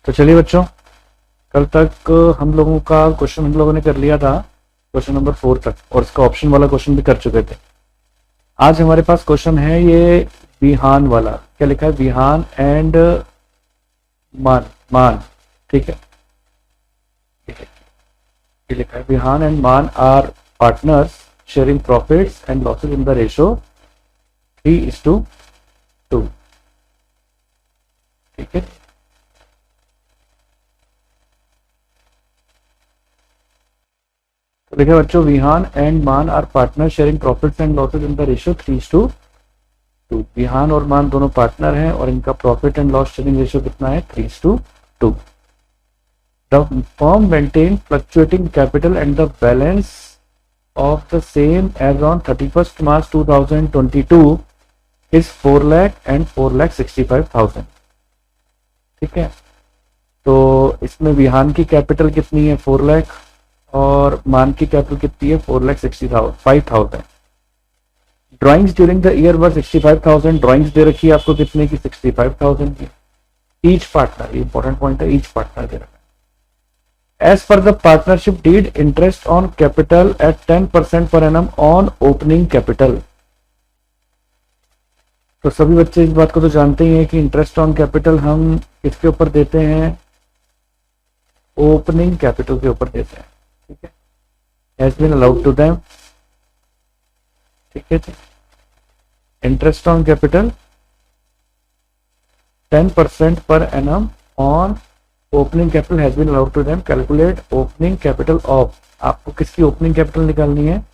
तो चलिए बच्चों, कल तक हम लोगों का क्वेश्चन हम लोगों ने कर लिया था क्वेश्चन नंबर 4 तक, और इसका ऑप्शन वाला क्वेश्चन भी कर चुके थे। आज हमारे पास क्वेश्चन है ये विहान वाला। क्या लिखा है? विहान एंड मान। मान, ठीक है, ये लिखा है Vihaan and Maan are partners sharing profits and losses in the ratio 3:2। ठीक है, तो देखिए बच्चों, Vihaan and Maan are partner sharing profits and losses in the ratio 3:2। Vihaan और मान दोनों पार्टनर हैं और इनका profit and loss sharing ratio कितना है? 3:2। The firm maintain fluctuating capital and the balance of the same as on 31st March 2022 is 4 lakh and 4,65,000। ठीक है, तो इसमें विहान की कैपिटल कितनी है? 4 लाख, और मान की कैपिटल कितनी है? 4,65,000। Drawings during the year were 65,000। Drawings दे रखी है आपको कितने की? 65,000 की। ईच पार्टनर, ये इंपॉर्टेंट पॉइंट है, ईच पार्टनर दे रखा है। As per the partnership deed, interest on capital at 10% per annum on opening capital. तो सभी बच्चे इस बात को तो जानते ही हैं कि इंटरेस्ट ऑन कैपिटल हम किसके ऊपर देते हैं? ओपनिंग कैपिटल के ऊपर देते हैं। ठीक है, has been allowed to them. ठीक है जी, interest on capital 10% per annum on opening capital has been allowed to them. Calculate opening capital of, आपको किसकी ओपनिंग कैपिटल निकालनी है?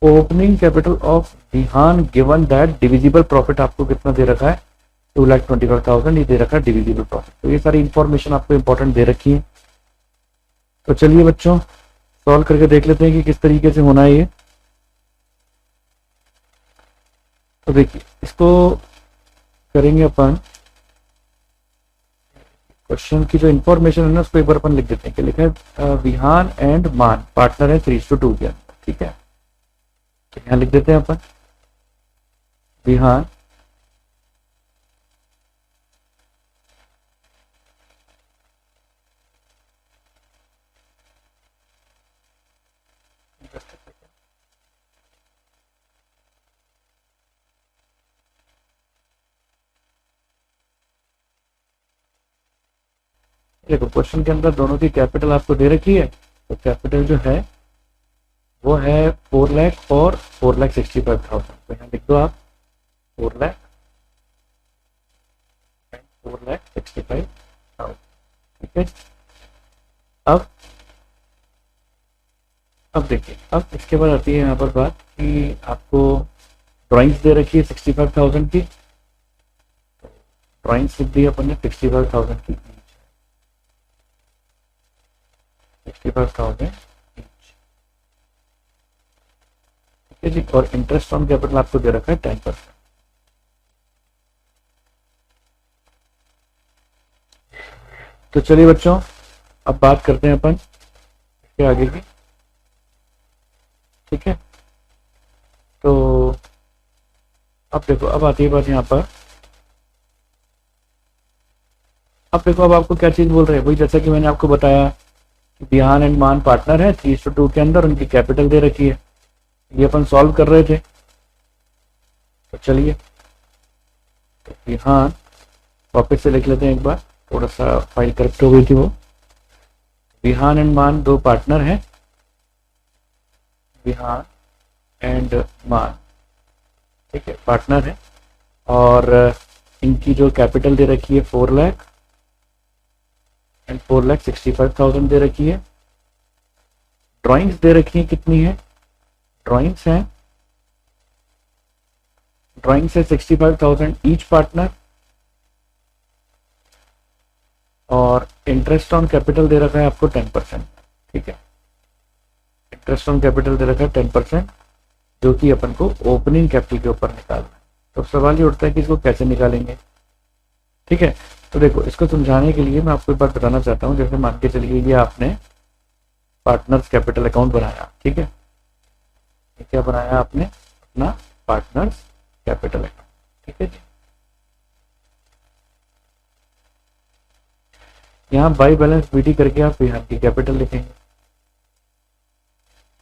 Opening capital of Vihaan given that divisible profit आपको कितना दे रखा है? 2,25,000 ये दे रखा है डिविजिबल प्रॉफिट। तो ये सारी इंफॉर्मेशन आपको इंपॉर्टेंट दे रखी है। तो चलिए बच्चों, सॉल्व करके देख लेते हैं कि किस तरीके से होना है ये। तो देखिए, इसको करेंगे अपन, क्वेश्चन की जो इंफॉर्मेशन है ना उसको एक बार अपन लिख देते हैं। कि लिखा है विहान एंड मान पार्टनर है 3:2 के अंदर। ठीक है, तो यहाँ लिख देते हैं अपन विहान देखो, क्वेश्चन के अंदर दोनों की कैपिटल आपको दे रखी है। तो कैपिटल जो है वो है 4 लाख और 4,65,000। तो यहाँ लिख दो आप 4 लाख एंड 4,65,000। ठीक है, अब देखिए, अब इसके बाद आती है यहाँ पर बात कि आपको ड्राइंग्स दे रखी है 65,000 की। ड्राइंग्स लिख दी अपन ने 65,000 की, 65,000 ईच। ठीक है जी, और इंटरेस्ट ऑन कैपिटल आपको दे रखा है 10%। तो चलिए बच्चों, अब बात करते हैं अपन इसके आगे की। ठीक है, तो अब देखो, अब आती है बात यहाँ पर। अब देखो, अब आपको क्या चीज बोल रहे हैं? वही जैसा कि मैंने आपको बताया, विहान एंड मान पार्टनर है 3:2 के अंदर, उनकी कैपिटल दे रखी है। ये अपन सॉल्व कर रहे थे। तो चलिए, तो विहान वापस से लिख लेते हैं एक बार, थोड़ा सा फाइल करेक्ट हो गई थी वो। विहान एंड मान दो पार्टनर हैं, विहान एंड मान, ठीक है, पार्टनर है, और इनकी जो कैपिटल दे रखी है 4 लाख एंड 4,65,000 दे रखी है। ड्राइंग्स दे रखी है कितनी है? ड्राइंग्स है 65,000 ईच पार्टनर, और इंटरेस्ट ऑन कैपिटल दे रखा है आपको 10%। ठीक है, इंटरेस्ट ऑन कैपिटल दे रखा है 10%, जो कि अपन को ओपनिंग कैपिटल के ऊपर निकालना है। तो सवाल ये उठता है कि इसको कैसे निकालेंगे। ठीक है, तो देखो, इसको समझाने के लिए मैं आपको एक बात बताना चाहता हूँ। जैसे मान के चलिए ये आपने पार्टनर्स कैपिटल अकाउंट बनाया। ठीक है, क्या बनाया आपने? अपना पार्टनर्स कैपिटल अकाउंट। ठीक है जी, यहाँ बाई बैलेंस बीटी करके आप विहान की कैपिटल लिखेंगे।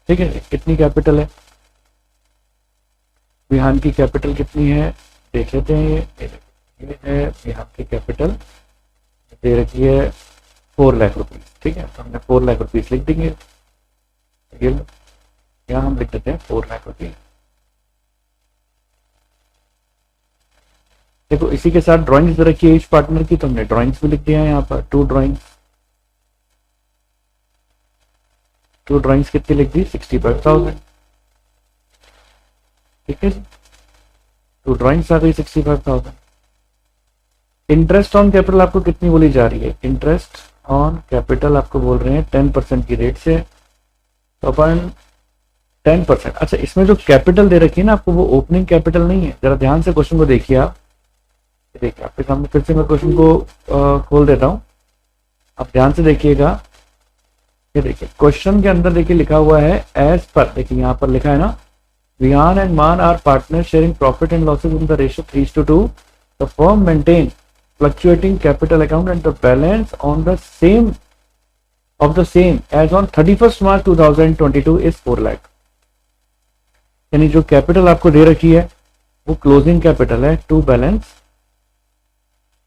ठीक है, कितनी कैपिटल है, विहान की कैपिटल कितनी है देख लेते हैं। ये है विहान की कैपिटल, दे रखी है 4 लाख रुपीज। ठीक है, तो हमने 4 लाख रुपीज लिख देंगे। ये लो, यहाँ हम लिख देते हैं 4 लाख रुपीज। देखो इसी के साथ ड्राइंग्स रखी है इस पार्टनर की, तो हमने ड्राइंग्स भी लिख दिया है यहाँ पर 2 ड्राइंग्स। 2 ड्राइंग्स कितनी लिख दी, 65,000। ठीक है जी, 2 ड्राइंग्स आ गई 65,000। इंटरेस्ट ऑन कैपिटल आपको कितनी बोली जा रही है, इंटरेस्ट ऑन कैपिटल आपको बोल रहे हैं 10% की रेट से। तो अपन 10%, अच्छा इसमें जो कैपिटल दे रखी है ना आपको, वो ओपनिंग कैपिटल नहीं है। जरा ध्यान से क्वेश्चन को देखिए आप, देखिए आपके सामने फिर से मैं क्वेश्चन को खोल देता हूं, आप ध्यान से देखिएगा। ये देखिए क्वेश्चन के अंदर देखिए लिखा हुआ है एज पर, देखिए यहाँ पर लिखा है ना, Vihaan and Maan are partner sharing profit and losses in the ratio 3:2। The firm maintain fluctuating capital account and the balance on the same as on 31st March 2022 is 4 lakh. यानी जो कैपिटल आपको दे रखी है वो क्लोजिंग कैपिटल है टू बैलेंस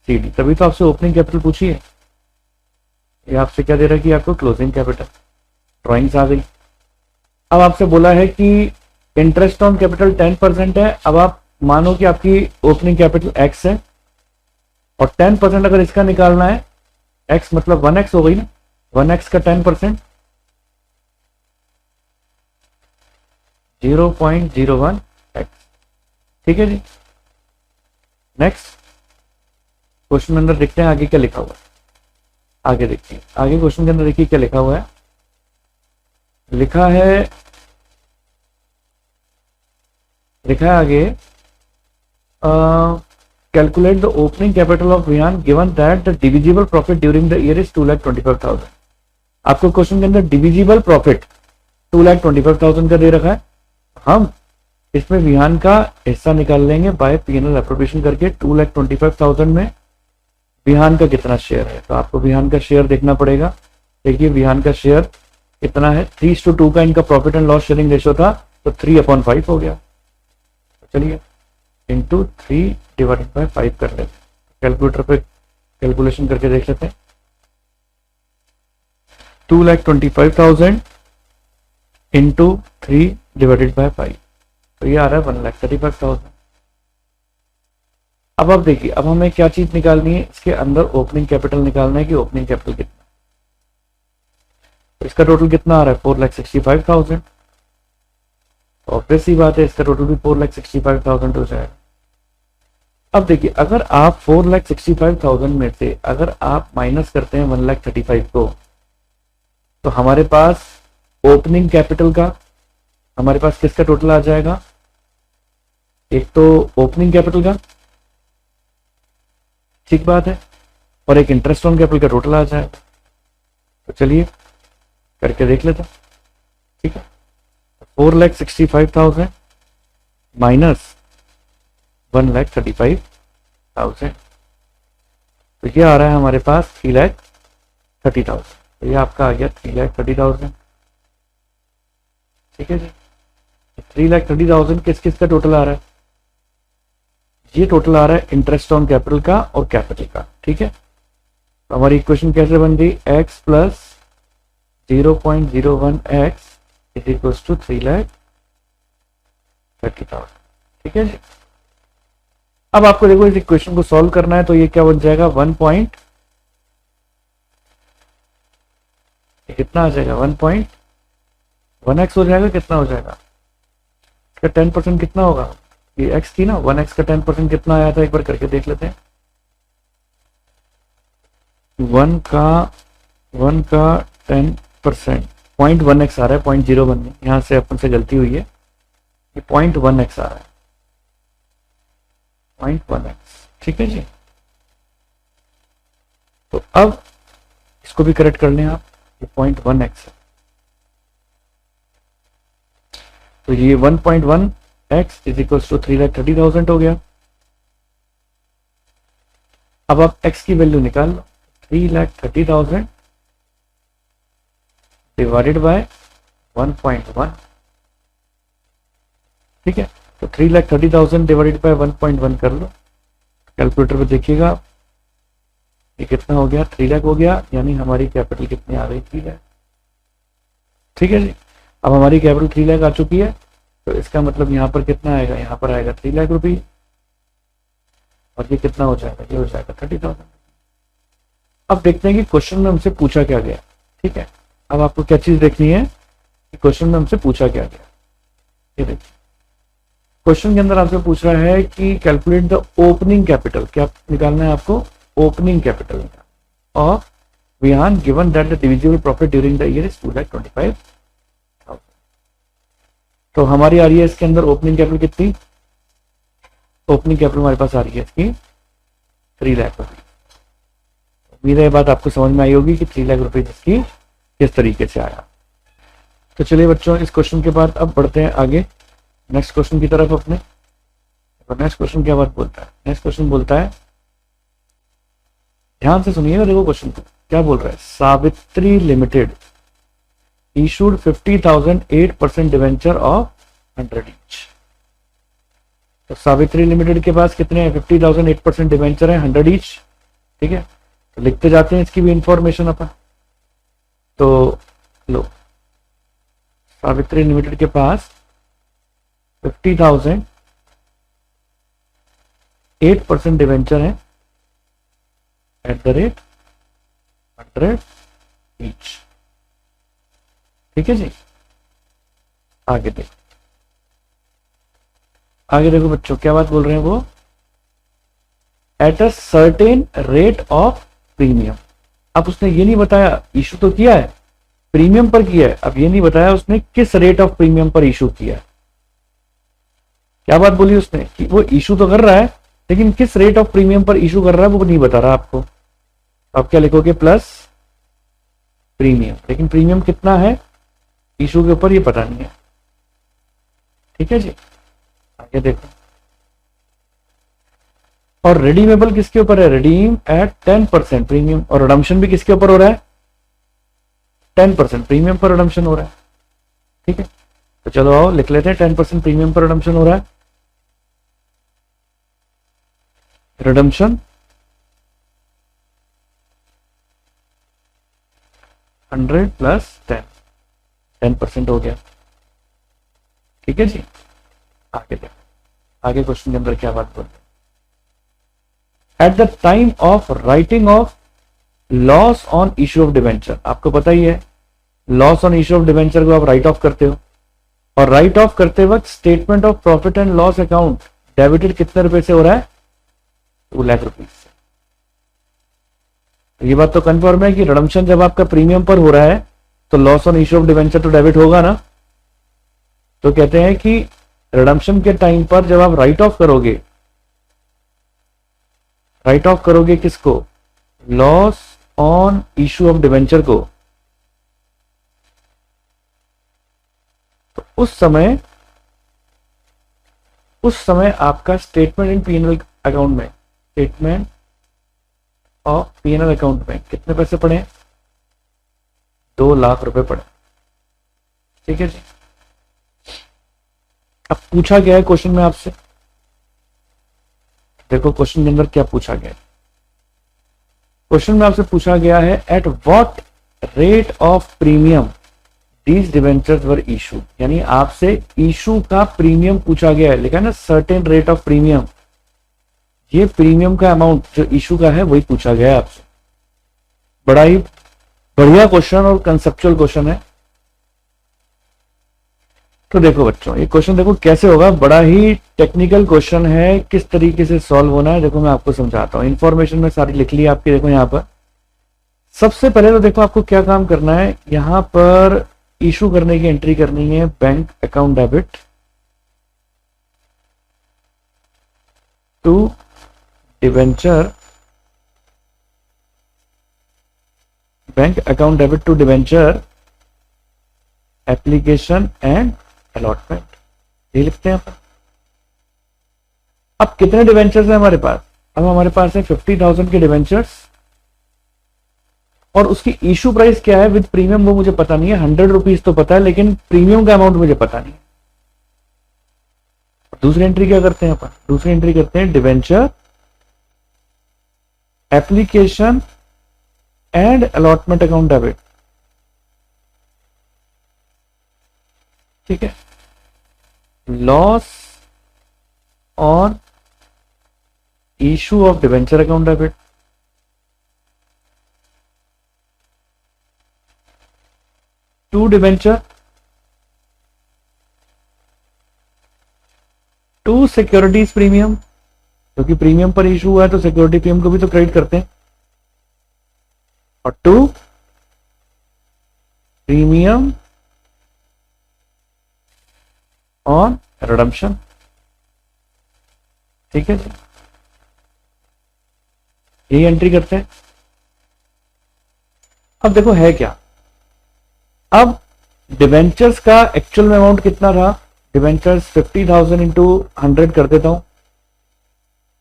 सीडी, तभी तो आपसे ओपनिंग कैपिटल पूछी है। ये आपसे क्या दे रखी है आपको, क्लोजिंग कैपिटल। ड्राइंग्स आ गई। अब आपसे बोला है कि इंटरेस्ट ऑन कैपिटल 10% है। अब आप मानो कि आपकी ओपनिंग कैपिटल एक्स है और 10% अगर इसका निकालना है, x मतलब 1x हो गई ना, 1x का 10% 0.01x। ठीक है जी, नेक्स्ट क्वेश्चन में अंदर देखते हैं आगे क्या लिखा हुआ है। आगे देखते हैं, आगे क्वेश्चन के अंदर देखिए क्या लिखा हुआ है। लिखा है आगे calculate the opening capital of Vihan given that the divisible profit during the year is 2,25,000। आपको क्वेश्चन के अंदर डिविजिबल प्रॉफिट 2,25,000 का दे रखा है। हम इसमें विहान का हिस्सा निकाल लेंगे बाय P&L एप्रोप्रिएशन करके। 2,25,000 में विहान का कितना शेयर है, तो आपको विहान का शेयर देखना पड़ेगा। देखिए विहान का शेयर कितना है, 3:2 का इनका profit and loss sharing ratio था, तो 3/5 हो गया। चलिए इंटू 3 डिवाइडेड बाय 5 कर लेते हैं। कैलकुलेटर पे कैलकुलेशन करके देख लेते हैं। 2,25,000 इंटू 3 डिवाइडेड बाय 5, तो ये आ रहा है 1,35,000। अब आप देखिए, अब हमें क्या चीज निकालनी है, इसके अंदर ओपनिंग कैपिटल निकालना है कि ओपनिंग कैपिटल कितना। तो इसका टोटल कितना आ रहा है, 4,65,000। ऑब्वियस सी बात है, इसका टोटल भी 4,65,000 हो जाएगा। अब देखिए अगर आप 4,65,000 में से अगर आप माइनस करते हैं 1,35,000 को, तो हमारे पास ओपनिंग कैपिटल का, हमारे पास किसका टोटल आ जाएगा, एक तो ओपनिंग कैपिटल का, ठीक बात है, और एक इंटरेस्ट ऑन कैपिटल का टोटल आ जाएगा। तो चलिए करके देख लेते हैं। ठीक है, 4,65,000 माइनस 1,35,000, तो ये आ रहा है हमारे पास 3,30,000। तो ये आपका आ गया 3,30,000। ठीक है जी, 3,30,000 किस किस का टोटल आ रहा है, ये टोटल आ रहा है इंटरेस्ट ऑन कैपिटल का और कैपिटल का। ठीक है, तो हमारी इक्वेशन कैसे बन गई, x plus 0.01x is equal to 3,30,000। ठीक है जी, अब आपको देखो इस इक्वेशन को सॉल्व करना है, तो ये क्या बन जाएगा, कितना आ जाएगा, 1.1x हो जाएगा। कितना हो जाएगा, इसका 10% कितना होगा, ये x थी ना, 1x का 10% कितना आया था, एक बार करके देख लेते हैं। 1 का 10% 0.1x आ रहा है, 0.01 में, यहां से अपन से गलती हुई है, ये 0.1x आ रहा है, 0.1x। ठीक है जी, तो अब इसको भी करेक्ट कर लें आप, ये 0.1x है, तो ये 1.1x इज इक्वल टू 3,30,000 हो गया। अब आप x की वैल्यू निकाल लो, 3,30,000 डिवाइडेड बाय 1.1। ठीक है, तो 3,30,000 डिवाइडेड बाय 1.1 कर लो, कैलकुलेटर पे देखिएगा ये कितना हो गया, 3 लाख हो गया, यानी हमारी कैपिटल कितनी आ गई, 3 लाख। ठीक है जी, अब हमारी कैपिटल 3 लाख आ चुकी है, तो इसका मतलब यहाँ पर कितना आएगा, यहाँ पर आएगा 3 लाख रुपये, और ये कितना हो जाएगा, ये हो जाएगा 30,000। अब देखते हैं कि क्वेश्चन में हमसे पूछा क्या गया। ठीक है, अब आपको क्या चीज देखनी है कि क्वेश्चन में हमसे पूछा क्या गया। ये देखिए, क्वेश्चन के अंदर आपसे पूछ रहा है कि कैलकुलेट द ओपनिंग कैपिटल, क्या निकालना है आपको, opening capital of Vihaan given that the divisible profit during the year is 2,25,000। तो हमारी आ रही है इसके अंदर ओपनिंग कैपिटल कितनी, ओपनिंग कैपिटल हमारे पास आ रही है इसकी 3 लाख रुपये। उम्मीद है ये बात आपको समझ में आई होगी कि 3 लाख रुपए जिसकी किस तरीके से आया। तो चलिए बच्चों, इस क्वेश्चन के बाद अब बढ़ते हैं आगे नेक्स्ट क्वेश्चन की तरफ अपने। नेक्स्ट क्वेश्चन क्या बात बोलता है, नेक्स्ट क्वेश्चन बोलता है, ध्यान से सुनिएगा, देखो क्वेश्चन को क्या बोल रहा है, Savitri limited issued 50,000 8% debenture of 100 each. तो सावित्री लिमिटेड के पास कितने हैं, 50,000 8% डिवेंचर है 100 ईच। ठीक है, तो लिखते जाते हैं इसकी भी इंफॉर्मेशन अपन। तो लो, सावित्री लिमिटेड के पास 50,000 8% डिवेंचर है एट द रेट 100 ईच। ठीक है जी, आगे देखो, आगे देखो बच्चों क्या बात बोल रहे हैं वो, at a certain rate of premium. अब उसने ये नहीं बताया, इशू तो किया है प्रीमियम पर किया है, अब ये नहीं बताया उसने किस रेट ऑफ प्रीमियम पर इशू किया है। क्या बात बोली उसने कि वो इशू तो कर रहा है, लेकिन किस रेट ऑफ प्रीमियम पर इशू कर रहा है वो नहीं बता रहा आपको। आप क्या लिखोगे, प्लस प्रीमियम, लेकिन प्रीमियम कितना है इशू के ऊपर ये पता नहीं है। ठीक है जी, आगे देखो, और रिडीमेबल किसके ऊपर है, रिडीम एट 10% प्रीमियम, और रिडम्पशन भी किसके ऊपर हो रहा है, 10% प्रीमियम पर रिडम्पशन हो रहा है। ठीक है, तो चलो आओ लिख लेते हैं, 10% प्रीमियम पर रिडम्पशन हो रहा है। रिडम्पशन 100 प्लस 10% हो गया। ठीक है जी, आगे देखो, आगे क्वेश्चन के अंदर क्या बात बोल रहे हैं, at the time of writing of loss on issue of debenture. आपको पता ही है loss on issue of debenture को आप राइट ऑफ करते हो, और राइट ऑफ करते वक्त statement of profit and loss account debited कितने रुपए से हो रहा है, 2 लाख रुपीज से। ये बात तो कंफर्म है कि रिडम्पशन जब आपका प्रीमियम पर हो रहा है तो loss on issue of debenture तो डेबिट होगा ना। तो कहते हैं कि रिडम्पशन के टाइम पर जब आप राइट ऑफ करोगे, राइट ऑफ करोगे किसको, loss on issue of debenture को, तो उस समय आपका स्टेटमेंट इन पीएनएल अकाउंट में, स्टेटमेंट ऑफ पीएनएल अकाउंट में कितने पैसे पड़े, 2 लाख रुपए पड़े। ठीक है जी, अब पूछा गया है क्वेश्चन में आपसे, देखो क्वेश्चन के अंदर क्या पूछा गया है। क्वेश्चन में आपसे पूछा गया है, at what rate of premium these debentures were issue, यानी आपसे इशू का प्रीमियम पूछा गया है, लिखा है ना सर्टेन रेट ऑफ प्रीमियम, ये प्रीमियम का अमाउंट जो इशू का है वही पूछा गया है आपसे। बड़ा ही बढ़िया क्वेश्चन और कंसेप्चुअल क्वेश्चन है। तो देखो बच्चों, ये क्वेश्चन देखो कैसे होगा, बड़ा ही टेक्निकल क्वेश्चन है, किस तरीके से सॉल्व होना है देखो मैं आपको समझाता हूँ। इंफॉर्मेशन में सारी लिख ली आपकी, देखो यहाँ पर सबसे पहले तो देखो आपको क्या काम करना है, यहाँ पर इशू करने की एंट्री करनी है, bank account debit to debenture, bank account debit to debenture application and allotment, ये लिखते हैं अपन। अब कितने डिवेंचर्स है हमारे पास, अब हमारे पास है 50,000 के डिवेंचर्स और उसकी इशू प्राइस क्या है विद प्रीमियम वो मुझे पता नहीं है, 100 रुपीज तो पता है, लेकिन प्रीमियम का अमाउंट मुझे पता नहीं है। दूसरी एंट्री क्या करते हैं अपन, दूसरी एंट्री करते हैं debenture application and allotment account debit. ठीक है, loss on issue of debenture account debit, to debenture, to securities premium, क्योंकि प्रीमियम पर इशू हुआ है तो सिक्योरिटी प्रीमियम को भी तो क्रेडिट करते हैं, और टू प्रीमियम ऑन रिडम्पशन। ठीक है जी, यही एंट्री करते हैं। अब देखो है क्या, अब डिवेंचर्स का एक्चुअल में अमाउंट कितना था, डिवेंचर्स 50,000 इंटू 100 कर देता हूं,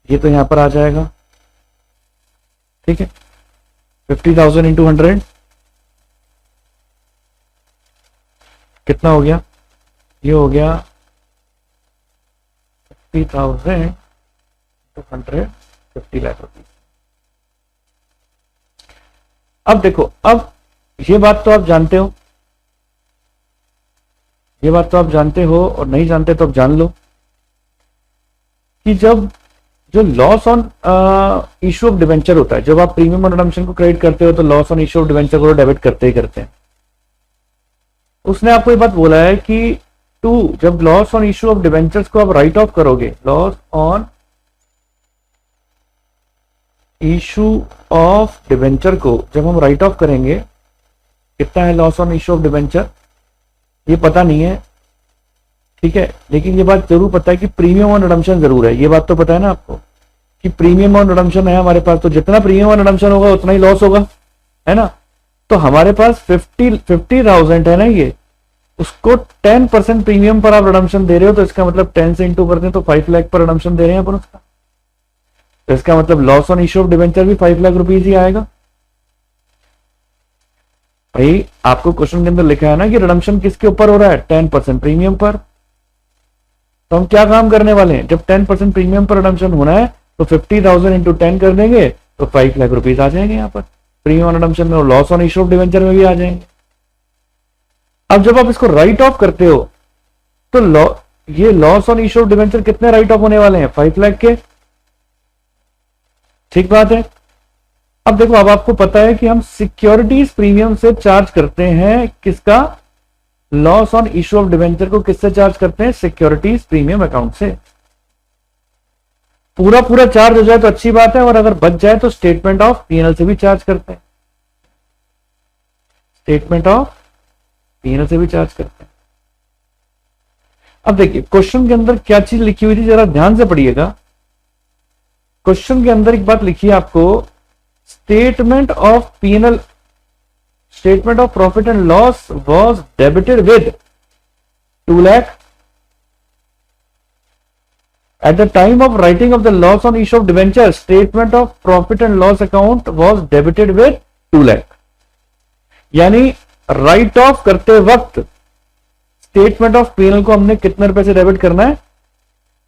ये तो यहां पर आ जाएगा। ठीक है, 50,000 इंटू 100 कितना हो गया, ये हो गया 50,000 इंटू 100, 50 लाख रुपीज। अब देखो, अब ये बात तो आप जानते हो, ये बात तो आप जानते हो, और नहीं जानते तो आप जान लो कि जब जो loss on issue of debenture होता है, जब आप प्रीमियम और रिडम्पशन को क्रेडिट करते हो तो loss on issue of debenture को डेबिट करते ही करते हैं। उसने आपको ये बात बोला है कि टू, जब loss on issue of debentures को आप राइट ऑफ करोगे, loss on issue of debenture को जब हम राइट ऑफ करेंगे, कितना है loss on issue of debenture ये पता नहीं है। ठीक है, लेकिन ये बात जरूर पता है कि प्रीमियम और रिडम्पशन जरूर है, ये बात तो पता है ना आपको कि प्रीमियम और रिडम्पशन है हमारे पास, तो जितना प्रीमियम और रिडम्पशन होगा उतना ही लॉस होगा, है ना। तो हमारे पास 50,000 है ना, ये उसको 10% प्रीमियम पर आप रिडम्पशन दे रहे हो, तो इसका मतलब 10 से इंटू करते हैं तो 5 लाख पर रिडम्पशन दे रहे हैं अपन उसका, तो इसका मतलब loss on issue of debenture भी 5 लाख रुपीज ही आएगा। भाई आपको क्वेश्चन के अंदर लिखा है ना कि रिडम्पशन किसके ऊपर हो रहा है, 10% प्रीमियम पर। तो हम क्या काम करने वाले हैं, जब 10% प्रीमियम पर रिडम्पशन होना है तो 50,000 इंटू 10 कर देंगे तो 5 लाख रुपीज आ जाएंगे यहाँ पर प्रीमियम और रिडम्पशन में, और loss on issue of debenture में भी आ जाएंगे। अब जब आप इसको राइट ऑफ करते हो तो ये loss on issue of debenture कितने राइट ऑफ होने वाले हैं, 5 लाख के। ठीक बात है। अब देखो, अब आपको पता है कि हम सिक्योरिटीज प्रीमियम से चार्ज करते हैं किसका, loss on issue of debenture को किससे चार्ज करते हैं, सिक्योरिटीज प्रीमियम अकाउंट से। पूरा पूरा चार्ज हो जाए तो अच्छी बात है, और अगर बच जाए तो स्टेटमेंट ऑफ पीएनएल से भी चार्ज करते हैं, स्टेटमेंट ऑफ पीएनएल से भी चार्ज करते हैं। अब देखिए क्वेश्चन के अंदर क्या चीज लिखी हुई थी, जरा ध्यान से पढ़िएगा। क्वेश्चन के अंदर एक बात लिखी है आपको, statement of PNL, statement of profit and loss was debited with 2 lakh at the time of writing of the loss on issue of debenture, statement of profit and loss account was debited with 2 lakh. यानी right of करते वक्त statement of PNL को हमने कितने रुपए से debit करना है,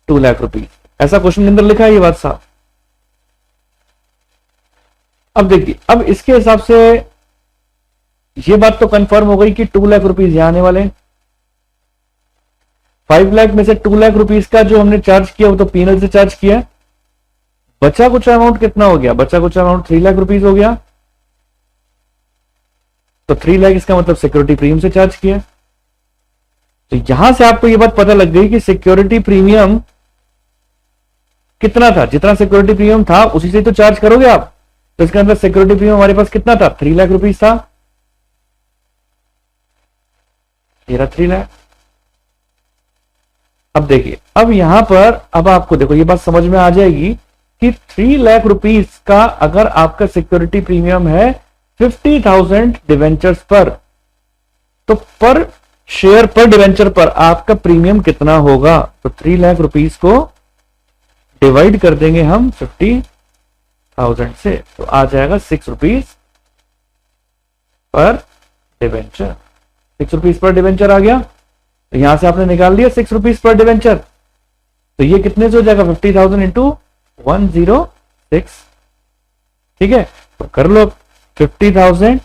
2 लाख रुपीज। ऐसा क्वेश्चन के अंदर लिखा है, ये बात साफ। अब देखिए, अब इसके हिसाब से ये बात तो कंफर्म हो गई कि 2 लाख रुपीज यहां आने वाले हैं। 5 लाख में से 2 लाख रुपीज का जो हमने चार्ज किया वो तो पीएनएल से चार्ज किया। बचा कुछ अमाउंट कितना हो गया, बचा कुछ अमाउंट 3 लाख रुपीज हो गया, तो 3 लाख इसका मतलब सिक्योरिटी प्रीमियम से चार्ज किया। तो यहां से आपको ये बात पता लग गई कि सिक्योरिटी प्रीमियम कितना था, जितना सिक्योरिटी प्रीमियम था उसी से तो चार्ज करोगे आप। तो इसके अंदर सिक्योरिटी प्रीमियम हमारे पास कितना था, 3 लाख रुपीज था, ये रहा 3 लाख। अब देखिए, अब यहां पर अब आपको देखो ये बात समझ में आ जाएगी कि 3 लाख रुपीज का अगर आपका सिक्योरिटी प्रीमियम है 50,000 डिवेंचर्स पर, तो पर शेयर पर डिवेंचर पर आपका प्रीमियम कितना होगा। तो 3 लाख रुपीज को डिवाइड कर देंगे हम 50,000 से, तो आ जाएगा 6 rupees per debenture, 6 rupees per debenture आ गया। तो यहां से आपने निकाल लिया 6 रुपीज पर डिवेंचर, तो ये कितने से हो जाएगा 50,000 इंटू 106। ठीक है, तो कर लो 50,000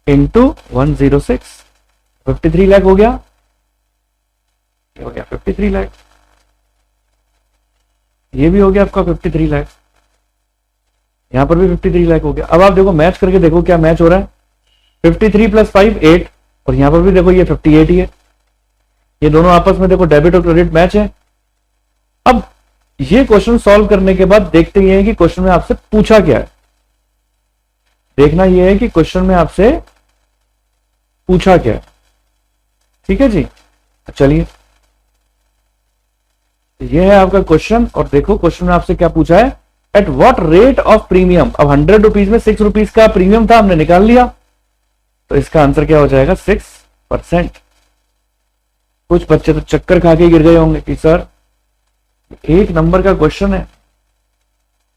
इंटू 106, 53 लाख हो गया, ये हो गया 53 लाख, ये भी हो गया आपका 53 लाख, यहां पर भी 53 लाख हो गया। अब आप देखो मैच करके देखो क्या मैच हो रहा है, 53 प्लस 5 8, और यहां पर भी देखो ये 58 ही है, ये दोनों आपस में देखो डेबिट और क्रेडिट मैच है। अब ये क्वेश्चन सॉल्व करने के बाद देखते ही हैं कि क्वेश्चन में आपसे पूछा क्या है। देखना यह है कि क्वेश्चन में आपसे पूछा क्या है। ठीक है जी, चलिए यह है आपका क्वेश्चन, और देखो क्वेश्चन में आपसे क्या पूछा है, at what rate of premium. अब 100 रुपीज में 6 रुपीज का प्रीमियम था, हमने निकाल लिया, तो इसका आंसर क्या हो जाएगा 6%। कुछ बच्चे तो चक्कर खा के गिर गए होंगे कि सर 1 नंबर का क्वेश्चन है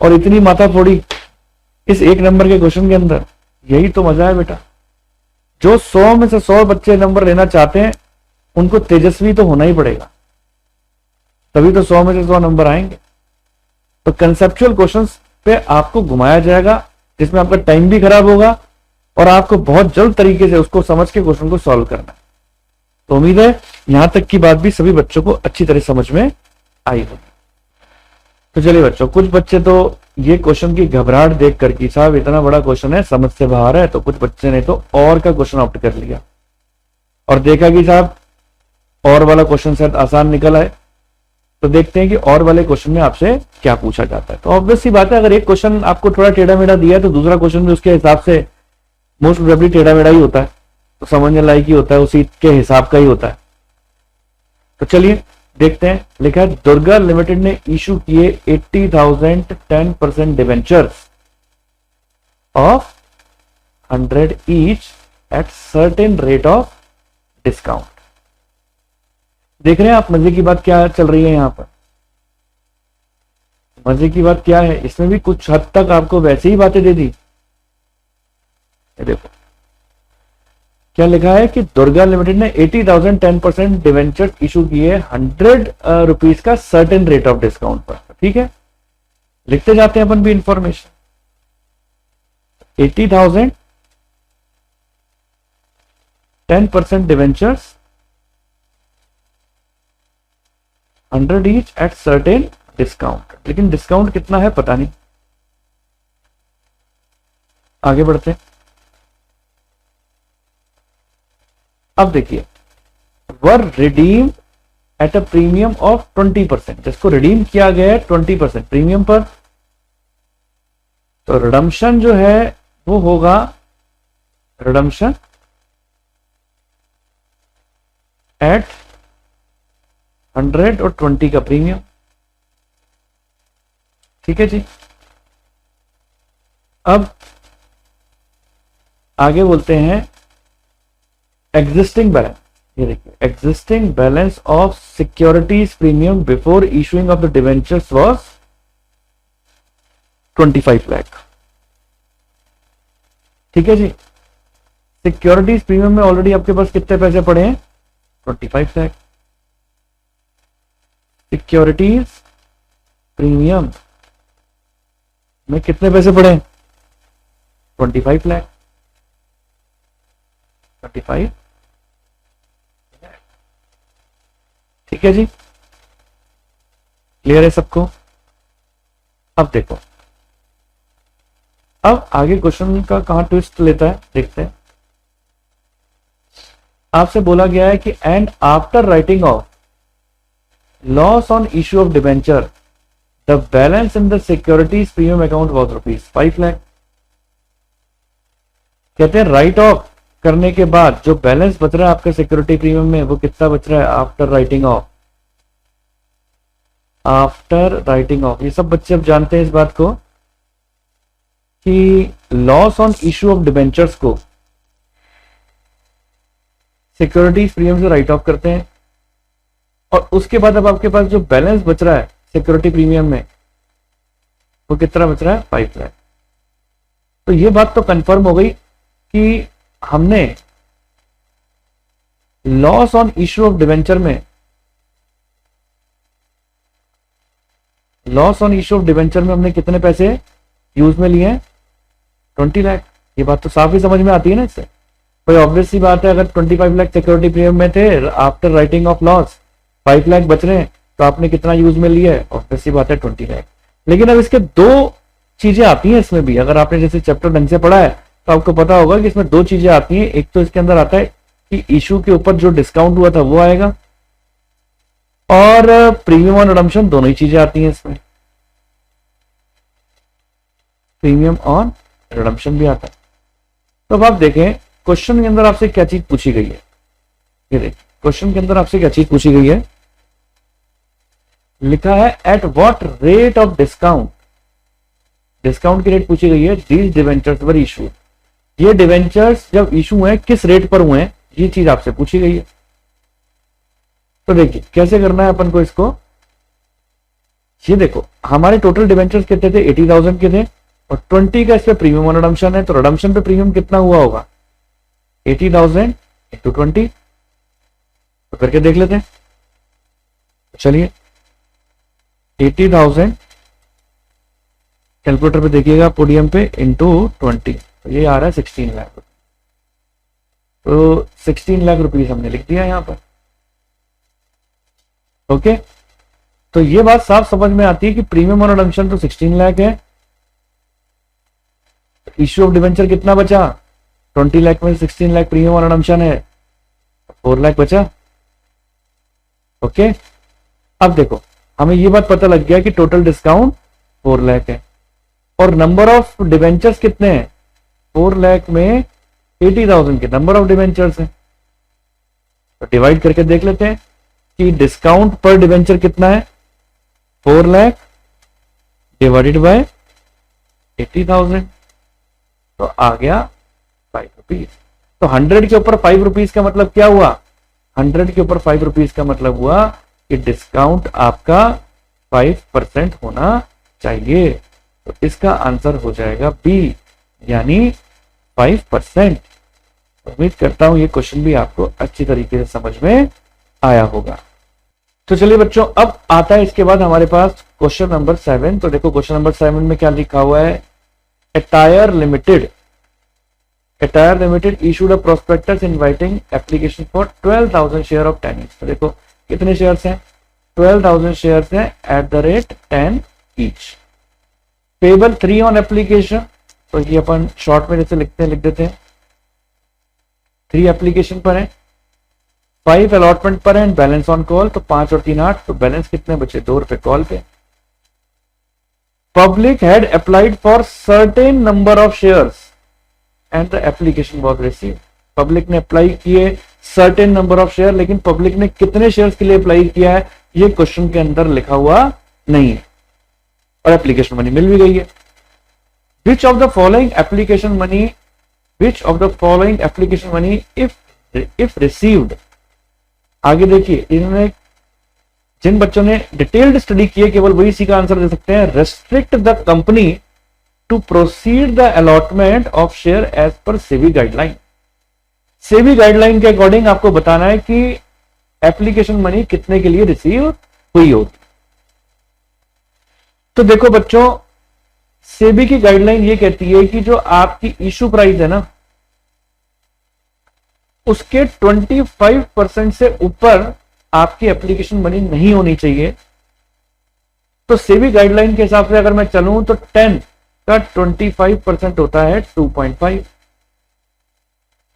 और इतनी माथा फोड़ी इस 1 नंबर के क्वेश्चन के अंदर। यही तो मजा है बेटा, जो 100 में से 100 बच्चे नंबर लेना चाहते हैं उनको तेजस्वी तो होना ही पड़ेगा, तभी तो 100 में से 100 नंबर आएंगे। तो कंसेप्चुअल क्वेश्चंस पे आपको घुमाया जाएगा, जिसमें आपका टाइम भी खराब होगा और आपको बहुत जल्द तरीके से उसको समझ के क्वेश्चन को सॉल्व करना है। तो उम्मीद है यहां तक की बात भी सभी बच्चों को अच्छी तरह समझ में आई होगी। तो चलिए बच्चों, कुछ बच्चे तो ये क्वेश्चन की घबराहट देख कर कि साहब इतना बड़ा क्वेश्चन है, समझ से बाहर है, तो कुछ बच्चे ने तो और का क्वेश्चन ऑप्ट कर लिया और देखा कि साहब और वाला क्वेश्चन शायद आसान निकल आए। तो देखते हैं कि और वाले क्वेश्चन में आपसे क्या पूछा जाता है। तो ऑब्वियस सी बात है, अगर एक क्वेश्चन आपको थोड़ा टेढ़ा मेढ़ा दिया है तो दूसरा क्वेश्चन भी उसके हिसाब से मोस्ट प्रोबेबली टेढ़ा मेढ़ा ही होता है, तो समझने लायक ही होता है, उसी के हिसाब का ही होता है। तो चलिए देखते हैं। लिखा है दुर्गा लिमिटेड ने इशू किए 80,000 10% debentures of 100 each at certain rate of discount. देख रहे हैं आप मजे की बात क्या चल रही है यहां पर। मजे की बात क्या है, इसमें भी कुछ हद तक आपको वैसे ही बातें दे दी। देखो क्या लिखा है कि दुर्गा लिमिटेड ने 80,000 10% डिवेंचर इशू किए 100 रुपीज का सर्टेन रेट ऑफ डिस्काउंट पर। ठीक है, लिखते जाते हैं अपन भी information. 80,000 10% debentures 100 each at certain discount, लेकिन डिस्काउंट कितना है पता नहीं। आगे बढ़ते हैं। अब देखिए, were redeem at a premium of 20%, जिसको रिडीम किया गया है 20% प्रीमियम पर, तो रिडम्पशन जो है वो होगा रिडम्पशन एट 100 और 20 का प्रीमियम। ठीक है जी, अब आगे बोलते हैं एग्जिस्टिंग बैलेंस। ये देखिए, existing balance of securities premium before issuing of the debentures was 25 lakh. ठीक है जी, सिक्योरिटीज प्रीमियम में ऑलरेडी आपके पास कितने पैसे पड़े हैं 25 लाख। सिक्योरिटीज प्रीमियम में कितने पैसे पड़े हैं 25 लाख। 25। ठीक है जी, क्लियर है सबको। अब देखो, अब आगे क्वेश्चन का कहां ट्विस्ट लेता है देखते हैं। आपसे बोला गया है कि and after writing of loss on issue of debenture the balance in the securities premium account was ₹5 lakh. कहते हैं राइट ऑफ करने के बाद जो बैलेंस बच रहा है आपका सिक्योरिटी प्रीमियम में, वो कितना बच रहा है after writing of. After writing of, ये सब बच्चे अब जानते हैं इस बात को कि loss on issue of debentures को सिक्योरिटीज प्रीमियम से राइट ऑफ करते हैं, और उसके बाद अब आपके पास जो बैलेंस बच रहा है सिक्योरिटी प्रीमियम में वो कितना बच रहा है 5 लाख। तो ये बात तो कंफर्म हो गई कि हमने loss on issue of debenture में हमने कितने पैसे यूज में लिए हैं? 20 लाख। ये बात तो साफ ही समझ में आती है ना इससे। कोई ऑब्वियस सी बात है, अगर 25 लाख सिक्योरिटी प्रीमियम में थे, after writing of loss 5 lakh बच रहे हैं, तो आपने कितना यूज में लिया है? ऑब्वियस सी बात है 20 लाख। लेकिन अब इसके दो चीजें आती हैं इसमें भी। अगर आपने जैसे चैप्टर ढंग से पढ़ा है तो आपको पता होगा कि इसमें दो चीजें आती हैं। एक तो इसके अंदर आता है कि इशू के ऊपर जो डिस्काउंट हुआ था वो आएगा, और प्रीमियम ऑन रिडम्पशन, दोनों ही चीजें आती हैं इसमें। प्रीमियम ऑन रिडम्पशन भी आता है। तो अब आप देखें क्वेश्चन के अंदर आपसे क्या चीज पूछी गई है। ये देखिए क्वेश्चन के अंदर आपसे क्या चीज पूछी गई है, लिखा है at what rate of discount की रेट पूछी गई है। दीज डिवेंचर्स वर इशूड, ये डिवेंचर्स जब इशू हुए किस रेट पर हुए, ये चीज आपसे पूछी गई है। तो देखिए कैसे करना है अपन को इसको। ये देखो हमारे टोटल डिवेंचर्स कितने थे? 80,000 के थे, और 20 का इस पे प्रीमियम ऑन रिडम्पशन है, तो रिडम्पशन पे प्रीमियम कितना हुआ होगा? 80,000 इंटू 20। तो करके देख लेते हैं। चलिए 80,000 कैलकुलेटर पे देखिएगा पोडियम पे इंटू 20, तो ये आ रहा है 16 लाख। तो 16 लाख रुपीज हमने लिख दिया यहां पर। ओके, तो ये बात साफ समझ में आती है कि प्रीमियम ऑन रिडम्पशन तो 16 लाख है, इश्यू ऑफ डिवेंचर कितना बचा? 20 लाख में 16 लाख प्रीमियम ऑन रिडम्पशन है, 4 लाख बचा। ओके, अब देखो हमें ये बात पता लग गया कि टोटल डिस्काउंट 4 लाख है, और नंबर ऑफ डिवेंचर्स कितने हैं? 4 लाख में 80,000 के नंबर ऑफ डिवेंचर्स हैं। तो डिवाइड करके देख लेते हैं कि डिस्काउंट पर डिवेंचर कितना है? 4 लाख डिवाइडेड बाय 80,000, तो आ गया 5 रुपीज। तो 100 के ऊपर 5 रुपीज का मतलब क्या हुआ? 100 के ऊपर 5 रुपीज का मतलब हुआ कि डिस्काउंट आपका 5% होना चाहिए। तो इसका आंसर हो जाएगा बी, यानी 5%। उम्मीद करता हूं ये क्वेश्चन भी आपको अच्छी तरीके से समझ में आया होगा। तो चलिए बच्चों, अब आता है इसके बाद हमारे पास क्वेश्चन नंबर 7। तो देखो क्वेश्चन नंबर 7 में क्या लिखा हुआ है, attire limited issued a prospectus inviting application for 12,000 share of 10 each। तो देखो कितने शेयर्स हैं? 12,000 शेयर्स हैं at the rate 10 each। Payable 3 on application, तो ये अपन शॉर्ट में जैसे लिखते हैं लिख देते हैं। 3 एप्लीकेशन पर है, 5 अलॉटमेंट पर है, बैलेंस ऑन कॉल, तो 5 और 3 8, तो बैलेंस कितने बचे? 2 रुपए कॉल पे। Public had applied for certain number of shares and the application was received. Public ने अप्लाई किए सर्टेन नंबर ऑफ शेयर, लेकिन पब्लिक ने कितने शेयर्स के लिए अप्लाई किया है ये क्वेश्चन के अंदर लिखा हुआ नहीं है, और एप्लीकेशन मनी मिल भी गई है। Which of the following application money if received, आगे देखिए इन्होंने जिन बच्चों ने डिटेल्ड स्टडी की है केवल वही इसी का आंसर दे सकते हैं। Restrict the company to proceed the allotment of share as per SEBI guideline. SEBI guideline के अकॉर्डिंग आपको बताना है कि एप्लीकेशन मनी कितने के लिए रिसीव हुई होगी। तो देखो बच्चों, सेबी की गाइडलाइन ये कहती है कि जो आपकी इशू प्राइस है ना, उसके 25% से ऊपर आपकी एप्लीकेशन मनी नहीं होनी चाहिए। तो सेबी गाइडलाइन के हिसाब से अगर मैं चलूं तो 10 का 25% होता है 2.5,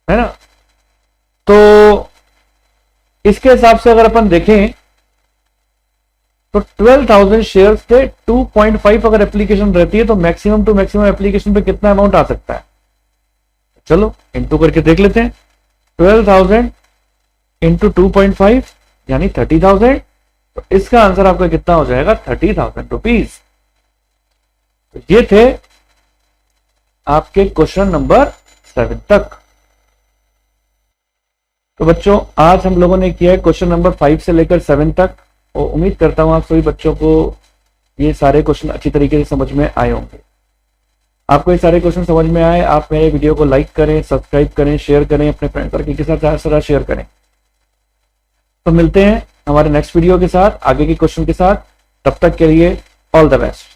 है ना। तो इसके हिसाब से अगर अपन देखें तो 12,000 शेयर्स थे, 2.5 अगर एप्लीकेशन रहती है तो मैक्सिमम टू मैक्सिमम एप्लीकेशन पे कितना अमाउंट आ सकता है? चलो इंटू करके देख लेते हैं। 12,000 इंटू 2.5 यानी 30,000। तो इसका आंसर आपका कितना हो जाएगा? 30,000 रुपीज। तो ये थे आपके क्वेश्चन नंबर 7 तक। तो बच्चों आज हम लोगों ने किया है क्वेश्चन नंबर 5 से लेकर 7 तक, और उम्मीद करता हूं आप सभी बच्चों को ये सारे क्वेश्चन अच्छी तरीके से समझ में आए होंगे। आपको ये सारे क्वेश्चन समझ में आए, आप मेरे वीडियो को लाइक करें, सब्सक्राइब करें, शेयर करें, अपने फ्रेंड सर्कल के साथ ज़्यादा शेयर करें। तो मिलते हैं हमारे नेक्स्ट वीडियो के साथ, आगे के क्वेश्चन के साथ। तब तक के लिए ऑल द बेस्ट।